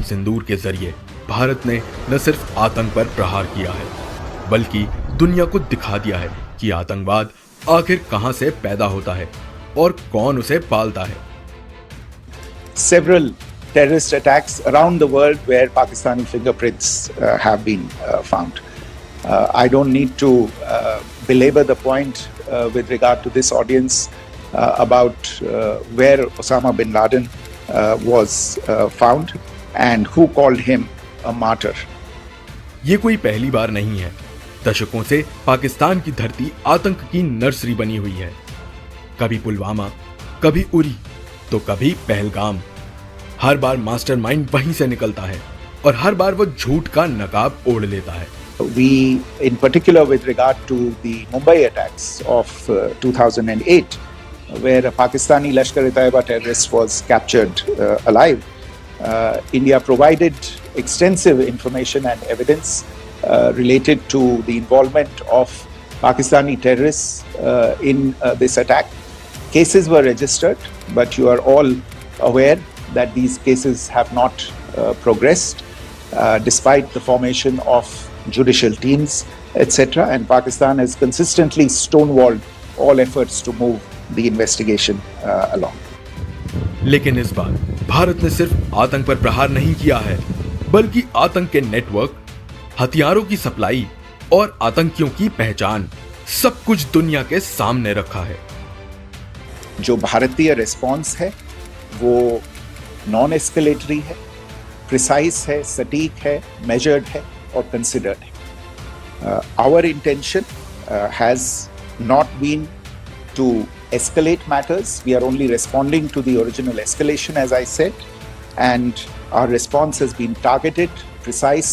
सिंदूर के जरिए भारत ने न सिर्फ आतंक पर प्रहार किया है, बल्कि दुनिया को दिखा दिया है कि आतंकवाद आखिर कहां से पैदा होता है और कौन उसे पालता है। Several terrorist attacks around the world where Pakistani fingerprints have been found. I don't need to belabor the point with regard to this audience about where Osama bin Laden was found and who called him a martyr. ये कोई पहली बार नहीं है। दशकों से पाकिस्तान की धरती आतंक की नर्सरी बनी हुई है। कभी पुलवामा, कभी उरी, तो कभी पहलगाम। हर बार मास्टरमाइंड वहीं से निकलता है और हर बार वो झूठ का नकाब ओढ़ लेता है। We, in particular with regard to the Mumbai attacks of 2008, where a Pakistani Lashkar-e-Taiba terrorist was captured alive, India provided extensive information and evidence related to the involvement of Pakistani terrorists in this attack. Cases were registered, but you are all aware that these cases have not progressed despite the formation of judicial teams, etc. And Pakistan has consistently stonewalled all efforts to move the investigation along. लेकिन इस बार भारत ने सिर्फ आतंक पर प्रहार नहीं किया है, बल्कि आतंक के नेटवर्क, हथियारों की सप्लाई और आतंकियों की पहचान, सब कुछ दुनिया के सामने रखा है। जो भारतीय रिस्पॉन्स है वो नॉन एस्केलेटरी है, प्रिसाइज है, सटीक है, मेजर्ड है और कंसिडर्ड है। Our intention has not been to escalate matters. We are only responding to the original escalation, as I said, and our response has been targeted, precise,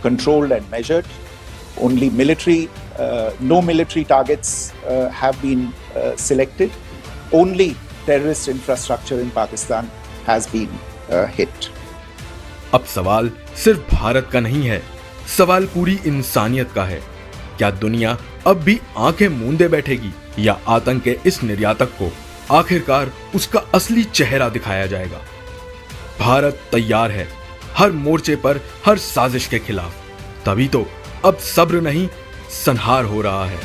controlled and measured. Only no military targets have been selected. Only terrorist infrastructure in Pakistan has been hit. अब सवाल सिर्फ भारत का नहीं है, सवाल पूरी इंसानियत का है। क्या दुनिया अब भी आंखें मूंदे बैठेगी या आतंक के इस निर्यातक को आखिरकार उसका असली चेहरा दिखाया जाएगा? भारत तैयार है हर मोर्चे पर, हर साजिश के खिलाफ। तभी तो अब सब्र नहीं, संहार हो रहा है।